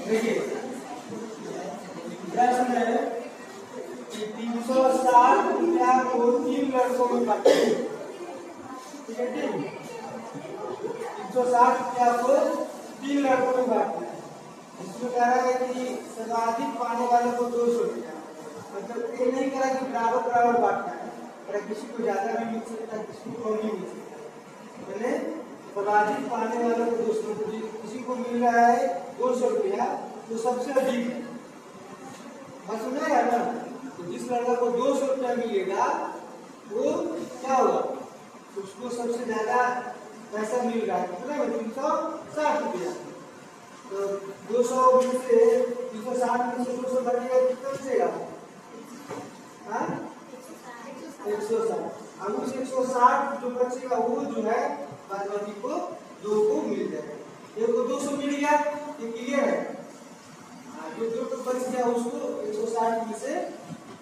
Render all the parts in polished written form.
देखिए प्रश्न है कि 360 रुपया को 3 लड़कों में बांटा, ठीक है। 360 रुपया को 3 लड़कों में बांटना है। इसमें कह रहा है कि सर्वाधिक पाने वाले को 200 रुपया, मतलब ये नहीं कह रहा कि बराबर बराबर बांटना है, कह किसी को ज्यादा भी मिल सकता है, किसी को कम भी मिल सकता है। मैंने सर्वाधिक पाने वालों को 200 रुपया, किसी को मिल रहा है 200 रुपया तो सबसे अधिक है, बात सुना है ना। तो जिस लड़का को 200 रुपया मिलेगा वो क्या होगा, उसको सबसे ज्यादा पैसा मिल रहा है, कितना है 360 रुपया। तो 200 में से 360 में से 200 घटेगा कितना बचेगा, हाँ 160। अब उस 160 जो बचेगा वो जो है बाकी को 2 को मिल जाएगा। एक को 200 मिल गया, ये क्लियर है। जो 2 तो बच गया उसको 160 में से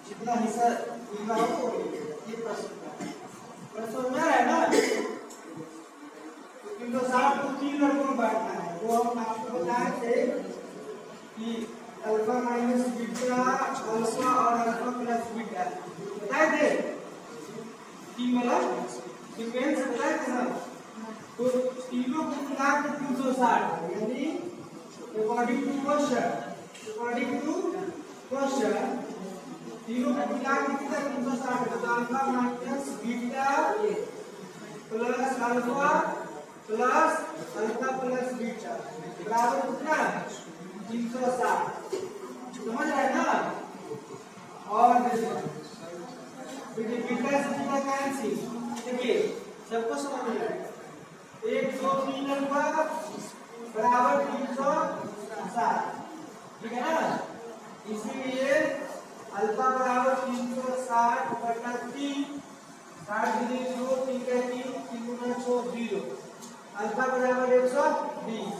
जितना हिस्सा मिलना हो वो मिलेगा। ये प्रश्न समझ है ना। 360 को 3 लड़कों में बांटना है। वो हम आपको बताए थे कि अल्फा माइनस बीटा, अल्फा और अल्फा प्लस बीटा बताए थे, 3 वाला सीक्वेंस बताए थे ना। तो तीनों को मिला के 360 यानी अकॉर्डिंग टू क्वेश्चन तीनों को मिला के कितना 360 तो alpha minus beta plus alpha plus beta बराबर कितना 360, समझ रहे हैं ना। और देखिए बीटा से बीटा कैंसिल, देखिए सबको समझ में 1 2 3 अल्फा बराबर 360, ठीक है ना। इसीलिए अल्फा बराबर 360 बटा 3, 60 3 3 का 3 3 गुना 6 0, अल्फा बराबर 120।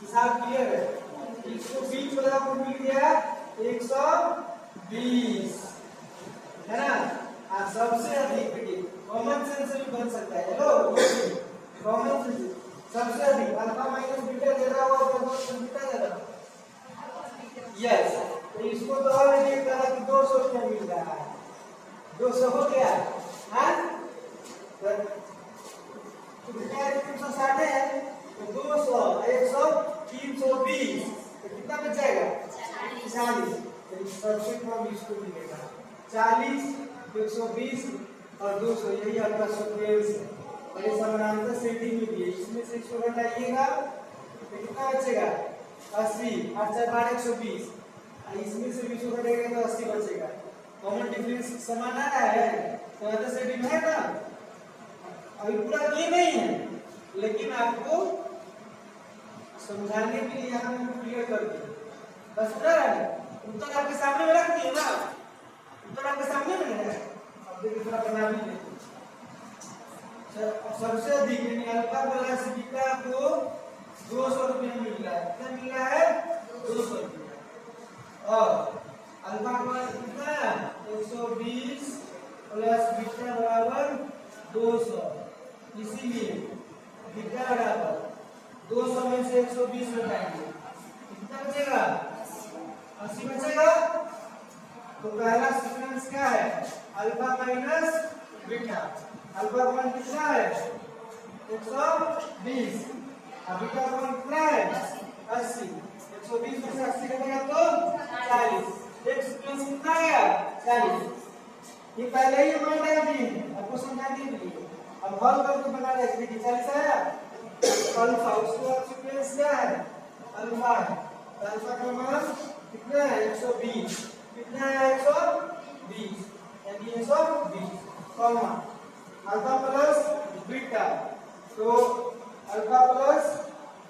हिसाब क्लियर है। 120 वाला को मिल गया 120, है ना। सबसे अधिक कॉमन सेंस से भी बन सकता है। हेलो कॉमन सेंस सबसे अधिक अल्फा माइनस बीटा दे रहा हुआ तो बीटा दे रहा, यस। तो इसको तो और ये कहा कि 200 रुपया मिल रहा है, 200 हो गया, हाँ। तो कितना 360 है तो 200 100 320 तो कितना बच जाएगा 40। तो सबसे कम इसको मिलेगा 40, 120 और 200, यही आपका सीक्वेंस है। और ये समानांतर सेटिंग में भी है। इसमें से 100 घटाइएगा तो कितना बचेगा 80, 8 4 12 120, इसमें से 20 घटेगा तो 80 बचेगा। कॉमन डिफरेंस समान आ रहा है, समानांतर सेटिंग है ना। अभी पूरा ये नहीं है लेकिन आपको समझाने के लिए यहाँ मैंने क्लियर कर दिया, बस पूरा है। उत्तर आपके सामने में रख दिए ना, उत्तर आपके सामने में है। अब देखिए थोड़ा बना भी लेते। सबसे अधिक यानी अल्फा प्लस बीटा को 200 रुपया मिल रहा है, कितना मिल रहा है 200 रुपया। और अल्फा प्लस कितना 120 प्लस बीटा बराबर 200, इसीलिए बीटा बराबर 200 में से 120 घटाएंगे कितना बचेगा 80 बचेगा। तो पहला सीक्वेंस क्या है अल्फा माइनस बीटा, अल्फा मान कितना है 120, बीटा मान कितना है 80, 120 में से 80 घटेगा तो 40, एक सीक्वेंस कितना आया 40। ये पहले ही मान डाल दिए आपको समझा दिए। अब हल करके बना रहे थे 40 आया अल्फा, उसके बाद सीक्वेंस क्या है अल्फा है, अल्फा का मान कितना है 120, कितना है 120 यानी 120 कॉमा अल्फा प्लस बीटा, तो अल्फा प्लस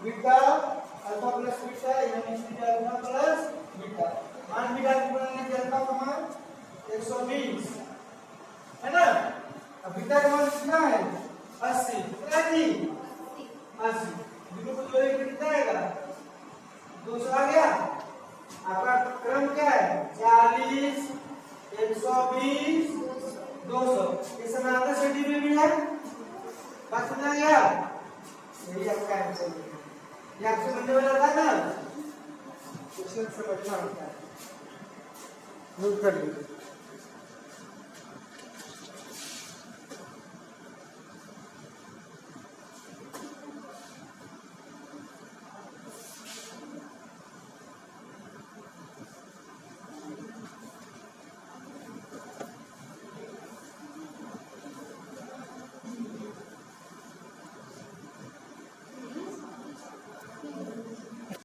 बीटा यानी अल्फा प्लस बीटा मान बीटा की बनाने के अल्फा का मान 120 है ना। अब बीटा का मान कितना है 80, कितना जी 80, बीटा को जोड़े कितना आएगा 200 आ गया। आपका क्रम क्या है 40 120 200, ये समानांतर सेटिंग में भी है, बात समझ आ गया। यही आपका आंसर है, ये आपसे बनने वाला था ना। क्वेश्चन समझना होता है, नोट कर लीजिए।